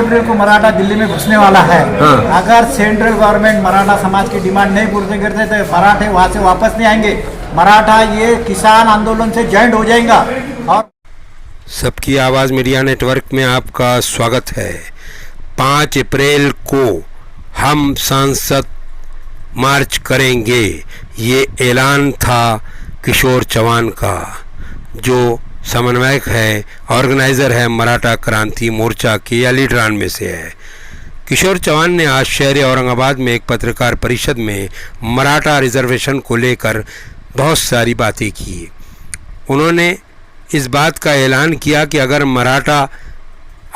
अप्रैल को मराठा दिल्ली में घुसने वाला है। हाँ। अगर सेंट्रल गवर्नमेंट मराठा समाज की डिमांड नहीं पूरी करते तो मराठे वहाँ से वापस नहीं आएंगे। मराठा ये किसान आंदोलन से जॉइंट हो जाएगा। और सबकी आवाज़ मीडिया नेटवर्क में आपका स्वागत है। 5 अप्रैल को हम संसद मार्च करेंगे, ये ऐलान था किशोर चौहान का, जो समन्वयक है, ऑर्गेनाइज़र है मराठा क्रांति मोर्चा के या लीडरान में से है। किशोर चौहान ने आज शहर औरंगाबाद में एक पत्रकार परिषद में मराठा रिजर्वेशन को लेकर बहुत सारी बातें की। उन्होंने इस बात का ऐलान किया कि अगर मराठा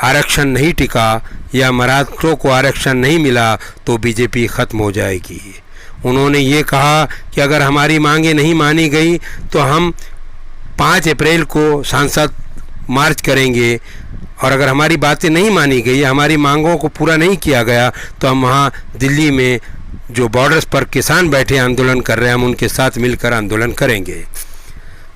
आरक्षण नहीं टिका या मराठों को आरक्षण नहीं मिला तो बीजेपी ख़त्म हो जाएगी। उन्होंने ये कहा कि अगर हमारी मांगें नहीं मानी गई तो हम 5 अप्रैल को संसद मार्च करेंगे, और अगर हमारी बातें नहीं मानी गई, हमारी मांगों को पूरा नहीं किया गया तो हम वहाँ दिल्ली में जो बॉर्डर्स पर किसान बैठे आंदोलन कर रहे हैं, हम उनके साथ मिलकर आंदोलन करेंगे।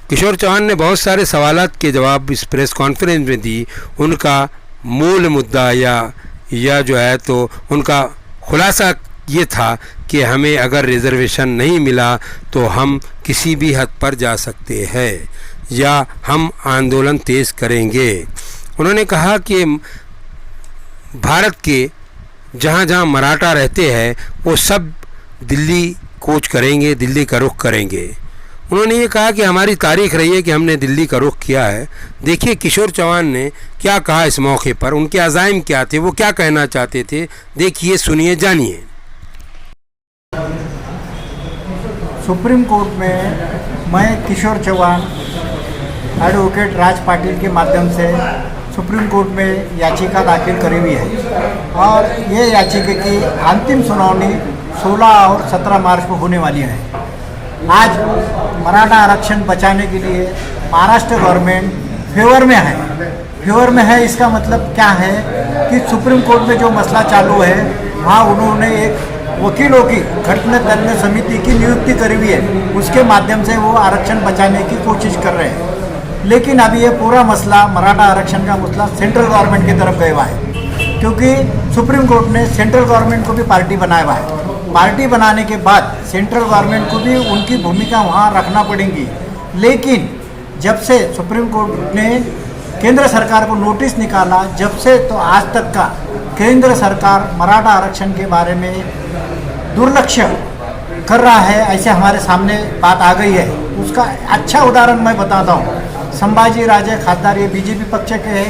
किशोर चौहान ने बहुत सारे सवालात के जवाब इस प्रेस कॉन्फ्रेंस में दी। उनका मूल मुद्दा या जो है तो उनका खुलासा ये था कि हमें अगर रिजर्वेशन नहीं मिला तो हम किसी भी हद पर जा सकते हैं या हम आंदोलन तेज़ करेंगे। उन्होंने कहा कि भारत के जहाँ जहाँ मराठा रहते हैं वो सब दिल्ली कूच करेंगे, दिल्ली का रुख करेंगे। उन्होंने ये कहा कि हमारी तारीख रही है कि हमने दिल्ली का रुख किया है। देखिए किशोर चौहान ने क्या कहा इस मौके पर, उनके अज़ाइम क्या थे, वो क्या कहना चाहते थे। देखिए, सुनिए, जानिए। सुप्रीम कोर्ट में मैं किशोर चौहान एडवोकेट राज पाटिल के माध्यम से सुप्रीम कोर्ट में याचिका दाखिल करी हुई है, और ये याचिका की अंतिम सुनवाई 16 और 17 मार्च को होने वाली है। आज मराठा आरक्षण बचाने के लिए महाराष्ट्र गवर्नमेंट फेवर में है। इसका मतलब क्या है कि सुप्रीम कोर्ट में जो मसला चालू है वहाँ उन्होंने एक वकीलों की घटना दंड समिति की नियुक्ति करी हुई है, उसके माध्यम से वो आरक्षण बचाने की कोशिश कर रहे हैं। लेकिन अभी ये पूरा मसला मराठा आरक्षण का मसला सेंट्रल गवर्नमेंट की तरफ गया हुआ है, क्योंकि सुप्रीम कोर्ट ने सेंट्रल गवर्नमेंट को भी पार्टी बनाया हुआ है। पार्टी बनाने के बाद सेंट्रल गवर्नमेंट को भी उनकी भूमिका वहाँ रखना पड़ेगी। लेकिन जब से सुप्रीम कोर्ट ने केंद्र सरकार को नोटिस निकाला, जब से तो आज तक का केंद्र सरकार मराठा आरक्षण के बारे में दुर्लक्ष्य कर रहा है, ऐसे हमारे सामने बात आ गई है। उसका अच्छा उदाहरण मैं बताता हूँ। संभाजी राजे खासदार, ये बीजेपी पक्ष के हैं,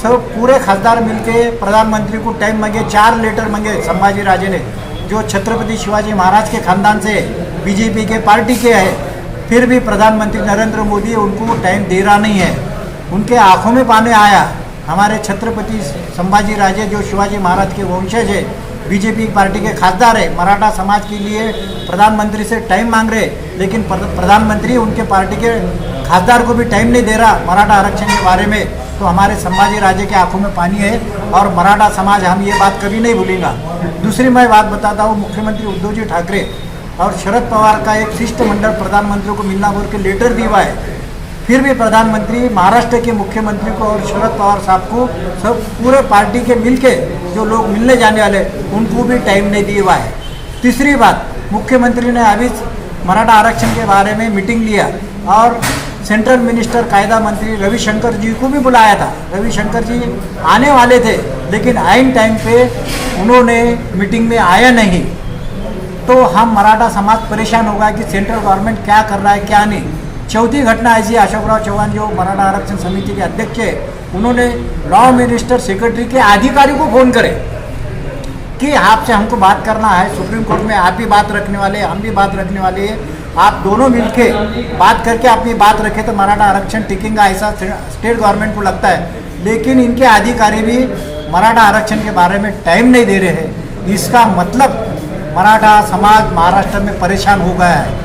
सब पूरे खासदार मिलके प्रधानमंत्री को टाइम मांगे, 4 लेटर मांगे संभाजी राजे ने, जो छत्रपति शिवाजी महाराज के खानदान से बीजेपी के पार्टी के हैं। फिर भी प्रधानमंत्री नरेंद्र मोदी उनको टाइम दे रहा नहीं है। उनके आंखों में पानी आया। हमारे छत्रपति संभाजी राजे जो शिवाजी महाराज के वंशज है, बीजेपी पार्टी के खासदार है, मराठा समाज के लिए प्रधानमंत्री से टाइम मांग रहे, लेकिन प्रधानमंत्री उनके पार्टी के खासदार को भी टाइम नहीं दे रहा मराठा आरक्षण के बारे में। तो हमारे संभाजी राजे के आंखों में पानी है, और मराठा समाज हम ये बात कभी नहीं भूलेगा। दूसरी मैं बात बताता हूँ, मुख्यमंत्री उद्धव जी ठाकरे और शरद पवार का एक शिष्टमंडल प्रधानमंत्री को मिलना बोल के लेटर दिया है। फिर भी प्रधानमंत्री महाराष्ट्र के मुख्यमंत्री को और शरद पवार साहब को, सब पूरे पार्टी के मिलके जो लोग मिलने जाने वाले उनको भी टाइम नहीं दिया हुआ है। तीसरी बात, मुख्यमंत्री ने अभी मराठा आरक्षण के बारे में मीटिंग लिया और सेंट्रल मिनिस्टर कायदा मंत्री रविशंकर जी को भी बुलाया था। रविशंकर जी आने वाले थे, लेकिन आइन टाइम पे उन्होंने मीटिंग में आया नहीं। तो हम मराठा समाज परेशान होगा कि सेंट्रल गवर्नमेंट क्या कर रहा है क्या नहीं। चौथी घटना ऐसी, अशोकराव चौहान जो मराठा आरक्षण समिति के अध्यक्ष है, उन्होंने लॉ मिनिस्टर सेक्रेटरी के अधिकारी को फ़ोन करे कि आपसे हमको बात करना है, सुप्रीम कोर्ट में आप भी बात रखने वाले हैं, हम भी बात रखने वाले हैं, आप दोनों मिलके बात करके अपनी बात रखें तो मराठा आरक्षण टिकेगा, ऐसा स्टेट गवर्नमेंट को लगता है। लेकिन इनके अधिकारी भी मराठा आरक्षण के बारे में टाइम नहीं दे रहे हैं। इसका मतलब मराठा समाज महाराष्ट्र में परेशान हो गया है,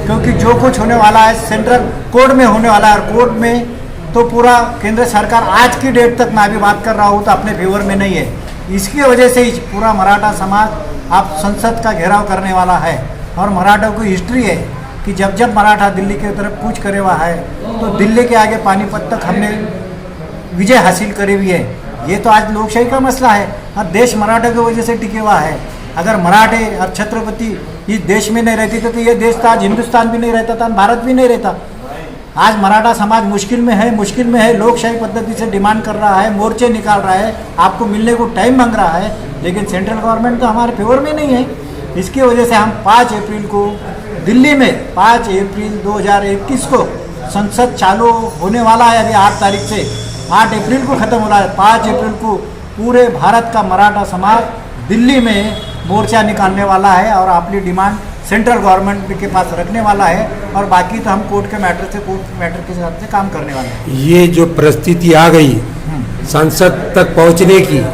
क्योंकि जो कुछ होने वाला है सेंट्रल कोर्ट में होने वाला है, और कोर्ट में तो पूरा केंद्र सरकार आज की डेट तक मैं अभी बात कर रहा हूँ तो अपने फेवर में नहीं है। इसकी वजह से ही पूरा मराठा समाज अब संसद का घेराव करने वाला है। और मराठा की हिस्ट्री है कि जब जब मराठा दिल्ली की तरफ कूच करे हुआ है तो दिल्ली के आगे पानीपत तक हमने विजय हासिल करी हुई है। ये तो आज लोकशाही का मसला है। और देश मराठा की वजह से टिके हुआ है। अगर मराठे और छत्रपति इस देश में नहीं रहती तो ये देश तो आज हिंदुस्तान भी नहीं रहता था, भारत भी नहीं रहता। आज मराठा समाज मुश्किल में है, लोकशाही पद्धति से डिमांड कर रहा है, मोर्चे निकाल रहा है, आपको मिलने को टाइम मांग रहा है, लेकिन सेंट्रल गवर्नमेंट तो हमारे फेवर में नहीं है। इसकी वजह से हम 5 अप्रैल को दिल्ली में 5 अप्रैल 2021 को संसद चालू होने वाला है। अभी 8 तारीख से 8 अप्रैल को ख़त्म हो रहा है। 5 अप्रैल को पूरे भारत का मराठा समाज दिल्ली में मोर्चा निकालने वाला है और अपनी डिमांड सेंट्रल गवर्नमेंट के पास रखने वाला है। और बाकी तो हम कोर्ट के मैटर के हिसाब से काम करने वाले हैं। ये जो परिस्थिति आ गई संसद तक पहुंचने की,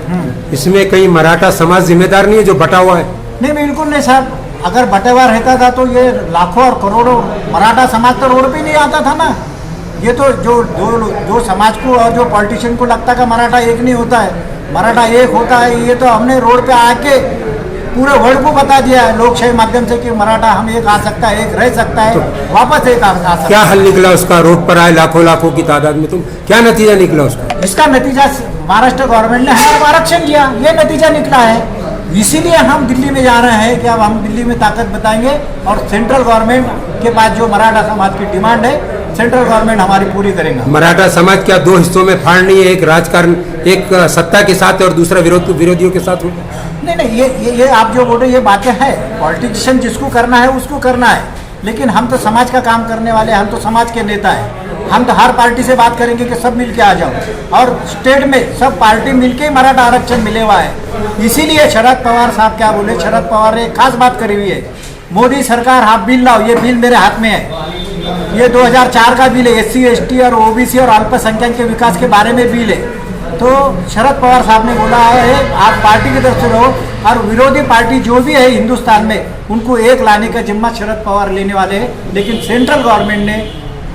इसमें कहीं मराठा समाज जिम्मेदार नहीं है जो बटा हुआ है? नहीं, बिल्कुल नहीं साहब। अगर बटेवार रहता था तो ये लाखों और करोड़ों मराठा समाज तो रोड पे नहीं आता था ना। ये तो जो समाज को और जो पॉलिटिशियन को लगता है मराठा एक नहीं होता है, मराठा एक होता है, ये तो हमने रोड पे आके पूरे वर्ल्ड को बता दिया है लोकशाही माध्यम से कि मराठा हम एक आ सकता है, एक रह सकता है, तो वापस एक आ सकता है। क्या हल निकला उसका? रोड पर आए लाखों की तादाद में, तुम क्या नतीजा निकला उसका? इसका नतीजा महाराष्ट्र गवर्नमेंट ने हमारा आरक्षण दिया, ये नतीजा निकला है। इसीलिए हम दिल्ली में जा रहे हैं कि अब हम दिल्ली में ताकत बताएंगे और सेंट्रल गवर्नमेंट के पास जो मराठा समाज की डिमांड है सेंट्रल गवर्नमेंट हमारी पूरी करेगा। मराठा समाज क्या 2 हिस्सों में फाड़नी है? एक राजकारण, एक सत्ता के साथ और दूसरा विरोधियों के साथ? नहीं, ये आप जो बोल रहे ये बातें हैं। पॉलिटिशियन जिसको करना है उसको करना है, लेकिन हम तो समाज का काम करने वाले, हम तो समाज के नेता हैं। हम तो हर पार्टी से बात करेंगे कि सब मिलके आ जाओ, और स्टेट में सब पार्टी मिलके ही मराठा आरक्षण मिले हुआ है। इसीलिए शरद पवार साहब क्या बोले, शरद पवार ने एक खास बात करी हुई है, मोदी सरकार आप बिल लाओ। ये बिल मेरे हाथ में है, ये 2004 का बिल है, SC ST और OBC और अल्पसंख्यक के विकास के बारे में बिल है। तो शरद पवार साहब ने बोला है आप पार्टी की तरफ से रहो, और विरोधी पार्टी जो भी है हिंदुस्तान में उनको एक लाने का जिम्मा शरद पवार लेने वाले हैं। लेकिन सेंट्रल गवर्नमेंट ने,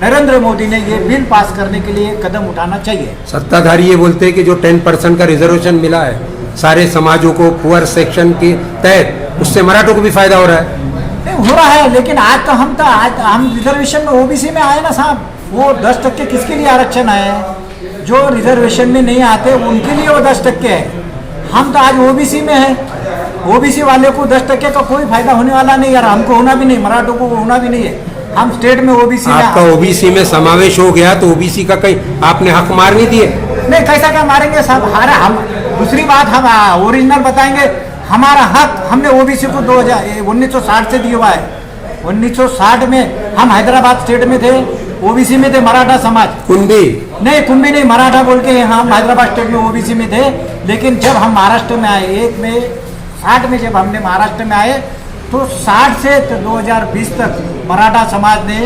नरेंद्र मोदी ने ये बिल पास करने के लिए कदम उठाना चाहिए। सत्ताधारी ये बोलते हैं कि जो 10% का रिजर्वेशन मिला है सारे समाजों को पुअर सेक्शन के तहत, उससे मराठों को भी फायदा हो रहा है। हो रहा है, लेकिन आज हम रिजर्वेशन में OBC में आए ना साहब। वो 10% किसके लिए आरक्षण है? जो रिजर्वेशन में नहीं आते उनके लिए वो 10% है। हम तो आज OBC में है, OBC वाले को 10% का कोई फायदा होने वाला नहीं यार, हमको होना भी नहीं, मराठों को होना भी नहीं है। हम स्टेट में OBC में, आपका OBC में समावेश हो गया तो OBC का कहीं आपने हक मार नहीं दिए? नहीं, कैसा क्या मारेंगे साहब? हम दूसरी बात हम ओरिजिनल बताएंगे। हमारा हक हमने OBC को 1960 से दिया हुआ है। 1960 में हम हैदराबाद स्टेट में थे, OBC में थे मराठा समाज। कुंभी नहीं, मराठा बोल के हम हैदराबाद स्टेट में OBC में थे। लेकिन जब हम महाराष्ट्र में आए 60 में जब हमने महाराष्ट्र में आए तो 60 से 2020 तक मराठा समाज ने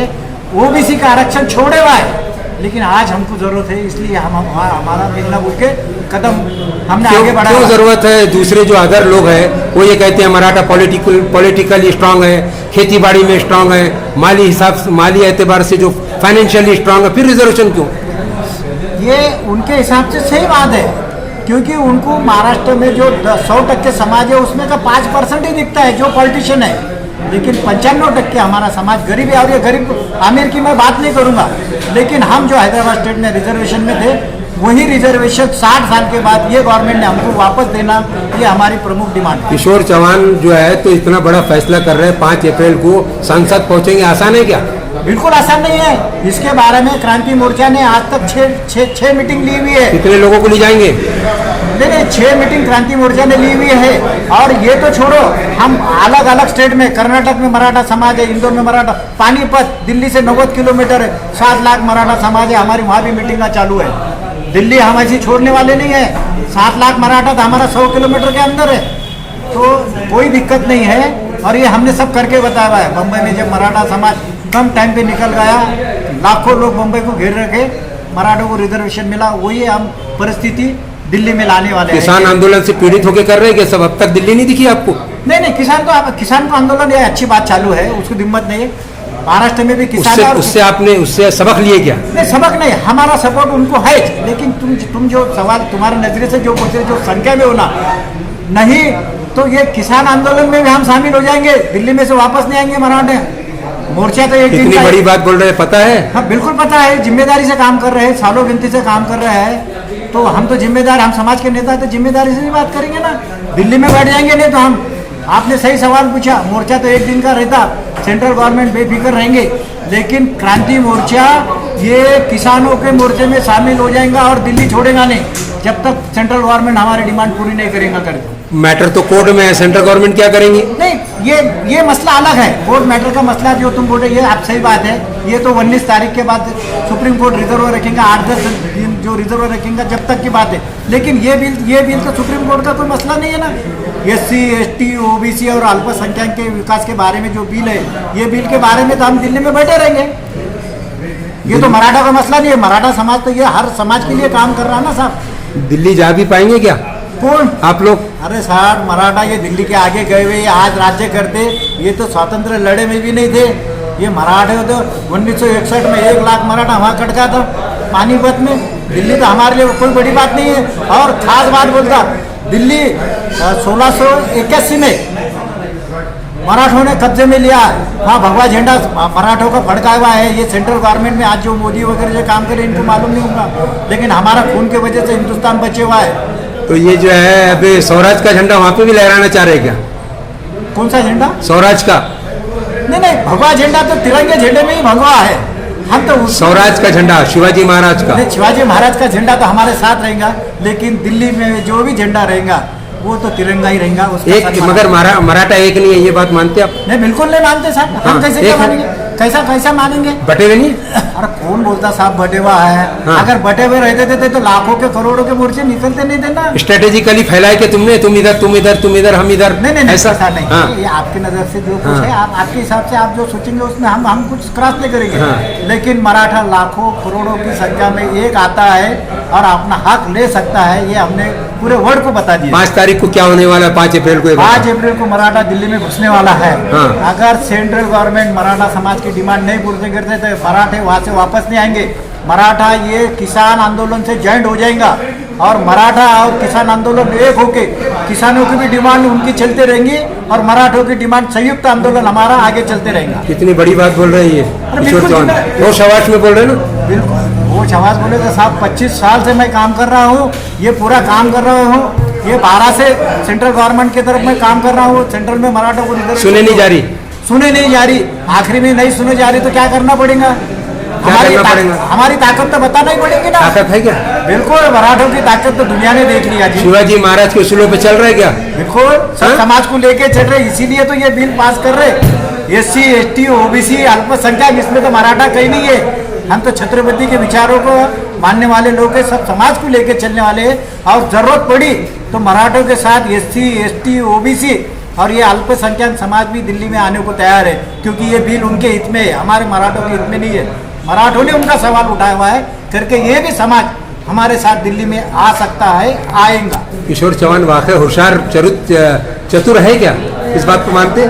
OBC का आरक्षण छोड़े हुआ है। लेकिन आज हमको जरूरत है, इसलिए हमारा मिलना बोल के कदम हमने आगे बढ़ाया। क्यों जरूरत है? दूसरे जो अदर लोग हैं वो ये कहते हैं मराठा पॉलिटिकली स्ट्रांग है, खेती बाड़ी में स्ट्रांग है, माली एतबार से जो फाइनेंशियली स्ट्रांग है, फिर रिजर्वेशन क्यों? ये उनके हिसाब से सही बात है, क्योंकि उनको महाराष्ट्र में जो 100% समाज है उसमें का 5% ही दिखता है जो पॉलिटिशियन है। लेकिन 95% हमारा समाज गरीब है। और ये गरीब आमिर की मैं बात नहीं करूँगा, लेकिन हम जो हैदराबाद स्टेट में रिजर्वेशन में थे वही रिजर्वेशन 60 साल के बाद ये गवर्नमेंट ने हमको वापस देना, ये हमारी प्रमुख डिमांड है। किशोर चौहान जो है तो इतना बड़ा फैसला कर रहे हैं, 5 अप्रैल को संसद पहुंचेंगे, आसान है क्या? बिल्कुल आसान नहीं है। इसके बारे में क्रांति मोर्चा ने आज तक 6 मीटिंग ली हुई है। कितने लोगों को ले जाएंगे? नहीं, 6 मीटिंग क्रांति मोर्चा ने ली हुई है। और ये तो छोड़ो, हम अलग अलग स्टेट में, कर्नाटक में मराठा समाज है, इंदौर में मराठा, पानीपत दिल्ली से 90 किलोमीटर है, 7 लाख मराठा समाज है, हमारी वहाँ भी मीटिंग चालू है। दिल्ली हम ऐसी छोड़ने वाले नहीं है। 7 लाख मराठा तो हमारा 100 किलोमीटर के अंदर है, तो कोई दिक्कत नहीं है। और ये हमने सब करके बताया हुआ है। बम्बई में जब मराठा समाज कम टाइम पे निकल गया, लाखों लोग बम्बई को घेर रखे, मराठों को रिजर्वेशन मिला, वही हम परिस्थिति दिल्ली में लाने वाले हैं। किसान आंदोलन से पीड़ित होकर कर रहे हैं कि सब अब तक दिल्ली नहीं दिखी आपको? नहीं, किसान तो आंदोलन ये अच्छी बात चालू है, उसको दिक्कत नहीं है। महाराष्ट्र में भी किसान उससे सबक लिए क्या? नहीं, सबक नहीं, हमारा सपोर्ट उनको है। लेकिन तुम जो सवाल तुम्हारे नजरिए से जो पूछ रहे, जो संख्या में होना नहीं, तो ये किसान आंदोलन में भी हम शामिल हो जाएंगे। दिल्ली में से वापस नहीं आएंगे मराठे। मोर्चा तो एक दिन इतनी बड़ी बात बोल रहे हैं, पता है? हाँ, बिल्कुल पता है। जिम्मेदारी से काम कर रहे हैं, सालों गिनती से काम कर रहे हैं। तो हम तो जिम्मेदार, हम समाज के नेता तो जिम्मेदारी से भी बात करेंगे ना। दिल्ली में बैठ जाएंगे नहीं तो हम, आपने सही सवाल पूछा, मोर्चा तो एक दिन का रहता, सेंट्रल गवर्नमेंट बेफिक्र रहेंगे, लेकिन क्रांति मोर्चा ये किसानों के मोर्चे में शामिल हो जाएगा और दिल्ली छोड़ेगा नहीं जब तक सेंट्रल गवर्नमेंट हमारी डिमांड पूरी नहीं करेगा। कर मैटर तो कोर्ट में है, सेंट्रल गवर्नमेंट क्या करेंगी? नहीं, ये मसला अलग है। कोर्ट मैटर का मसला जो तुम बोल रहे, ये आप सही बात है। ये तो 19 तारीख के बाद सुप्रीम कोर्ट रिजर्व रखेगा, 8-10 दिन जो रिजर्व रखेगा जब तक की बात है। लेकिन ये बिल तो सुप्रीम कोर्ट का कोई मसला नहीं है ना। SC, ST, OBC और अल्पसंख्यक के विकास के बारे में जो बिल है, ये बिल के बारे में तो हम दिल्ली में बैठे रहेंगे। ये तो मराठा का मसला नहीं है। मराठा समाज तो ये हर समाज के लिए काम कर रहा है ना साहब। दिल्ली जा भी पाएंगे क्या कौन? आप लोग? अरे साहब, मराठा ये दिल्ली के आगे गए हुए आज राज्य करते, ये तो स्वतंत्र लड़े में भी नहीं थे। ये मराठे तो 1961 में 1 लाख मराठा वहाँ कट गया था पानीपत में। दिल्ली तो हमारे लिए कोई बड़ी बात नहीं है। और खास बात बोलता, दिल्ली 1681 में मराठों ने कब्जे में लिया, वहाँ भगवा झंडा मराठों का फड़का हुआ है। ये सेंट्रल गवर्नमेंट में आज जो मोदी वगैरह जो काम करे इनको मालूम नहीं होगा, लेकिन हमारा खून के वजह से हिंदुस्तान बचे हुआ है। तो ये जो है अभी स्वराज का झंडा वहाँ पे भी लहराना चाह रहे क्या? कौन सा झंडा? स्वराज का? नहीं, भगवा झंडा तो तिरंगे झंडे में ही भगवा है। हम तो स्वराज का झंडा शिवाजी महाराज का? शिवाजी महाराज का झंडा तो हमारे साथ रहेगा, लेकिन दिल्ली में जो भी झंडा रहेगा वो तो तिरंगा ही रहेगा। एक मगर मराठा एक नहीं है, ये बात मानते आप? नहीं, बिल्कुल नहीं मानते साहब। हम कैसे क्या मानेंगे? कैसा मानेंगे? बटे हुए नहीं? अरे कौन बोलता साहब बटे हुआ है? हाँ। अगर बटे हुए रहते थे तो लाखों के करोड़ों के मोर्चे निकलते नहीं थे ना। स्ट्रेटेजिकली फैलाए कि तुमने, तुम इधर तुम इधर हम इधर। नहीं, ऐसा नहीं। हाँ। ये आपकी नजर से जो कुछ है, आपके हिसाब से आप जो सोचेंगे उसमें हम कुछ क्रॉस नहीं करेंगे। हाँ। लेकिन मराठा लाखों करोड़ों की संख्या में एक आता है और अपना हक ले सकता है, ये हमने पूरे वर्ल्ड को बता दिया। 5 तारीख को क्या होने वाला है? 5 अप्रैल को? 5 अप्रैल को मराठा दिल्ली में घुसने वाला है। हाँ। अगर सेंट्रल गवर्नमेंट मराठा समाज की डिमांड नहीं पूरी करते तो मराठे वहाँ से वापस नहीं आएंगे। मराठा ये किसान आंदोलन से ज्वाइंट हो जाएगा और मराठा और किसान आंदोलन एक होके किसानों की भी डिमांड उनकी चलते रहेंगी और मराठों की डिमांड संयुक्त आंदोलन हमारा आगे चलते रहेगा। कितनी बड़ी बात बोल रहे हैं ये किशोर चौहान। वो शवाश में बोल रहे हैं ना? बिल्कुल, वो शवाश बोले तो साहब 25 साल से मैं काम कर रहा हूँ, ये पूरा काम कर रहा हूँ। ये 12 से सेंट्रल गवर्नमेंट की तरफ मैं काम कर रहा हूँ। सेंट्रल में मराठों को सुने नहीं जा रही, आखिरी में नहीं सुने जा रही तो क्या करना पड़ेगा? हमारी ताकत तो बताना ही पड़ेगी ना। ताकत है क्या? बिल्कुल, मराठों की ताकत तो दुनिया ने देख लिया जी। शिवाजी महाराज के उसूलों पे चल रहे क्या? बिल्कुल, सब समाज को लेके चल रहे, इसीलिए तो ये बिल पास कर रहे। SC, ST, OBC, अल्पसंख्यक, इसमें तो मराठा कहीं नहीं है। हम तो छत्रपति के विचारों को मानने वाले लोग हैं, सब समाज को लेके चलने वाले हैं। और जरूरत पड़ी तो मराठों के साथ SC, ST, OBC और ये अल्पसंख्यक समाज भी दिल्ली में आने को तैयार है, क्योंकि ये बिल उनके हित में है, हमारे मराठों के हित में नहीं है। मराठों ने उनका सवाल उठाया हुआ है करके ये भी समाज हमारे साथ दिल्ली में आ सकता है, आएगा। किशोर चौहान वाकई होशियार चतुर है क्या? इस बात को मानते?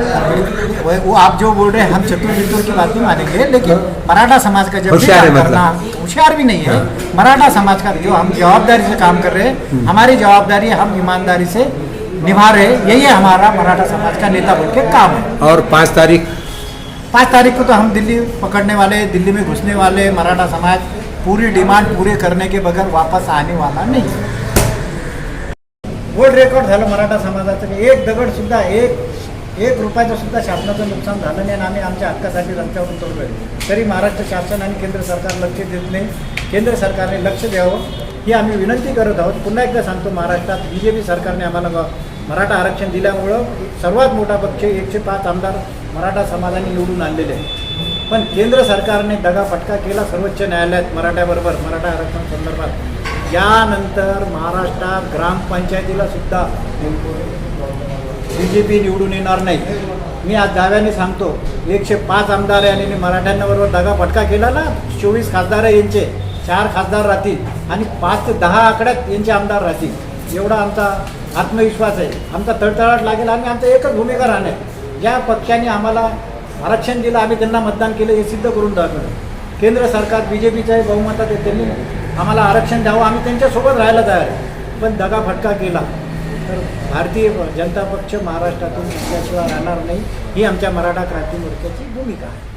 वो आप जो बोल रहे हैं, हम चतुर की बात नहीं मानेंगे, लेकिन मराठा समाज का जब होशियार है, करना होशियार भी नहीं है। मराठा समाज का जो हम जवाबदारी से काम कर रहे हैं, हमारी जवाबदारी हम ईमानदारी से निभा रहे, यही है हमारा मराठा समाज का नेता बोल के काम है। और 5 तारीख को तो हम दिल्ली पकड़ने वाले, दिल्ली में घुसने वाले। मराठा समाज पूरी डिमांड पूरे करने के बगैर वापस आने वाला नहीं। वर्ल्ड रेकॉर्ड झालं मराठा समाजाचं, एक दगड सुद्धा एक रुपयाचं सुद्धा शासनाचं नुकसान झालं नाही आणि आम्ही आमच्या हक्कासाठी रस्त्यावरून तोडलोय, तरी महाराष्ट्र शासन आणि केंद्र सरकार लक्ष देत नाही। केंद्र सरकारने लक्ष द्यावं ही आम्ही विनंती करत आहोत। पुन्हा एकदा सांगतो, महाराष्ट्रात BJP सरकारने आम्हाला मराठा आरक्षण दिल्यामुळं सर्वात मोठा पक्ष 105 आमदार मराठा समाजाने निवडून आणलेले आहेत। पण केंद्र सरकारने दगाफटका केला सर्वोच्च न्यायालयात मराठ्याबरोबर, मराठा आरक्षण संदर्भात। यानंतर महाराष्ट्रात ग्रामपंचायतीला सुद्धा BJP निवडून येणार नाही। मी आज दाव्याने सांगतो, 105 आमदार आहे आणि मराठ्यांबरोबर दगाफटका केला ना, 24 खासदार आहे यांचे, 4 खासदार राहतील आणि 5 ते 10 आकड्यात यांचे आमदार राहतील, एवढा आमचा आत्मविश्वास आहे। आमचा तळतळाट लागेल आणि आमचं एकच भूमिका राहणार, ज्या पक्षाने आम्हाला आरक्षण दिलं आम्ही त्यांना मतदान केलं हे सिद्ध करून दाखवलं। केंद्र सरकार BJPचं बहुमतात आहे, त्यांनी आम्हाला आरक्षण द्यावं, आम्ही त्यांच्यासोबत राहायला तयार आहे। पण दगाफटका केला तर भारतीय जनता पक्ष महाराष्ट्रातून असल्याशिवाय राहणार नाही, ही आमच्या मराठा क्रांती मोर्चाची भूमिका आहे।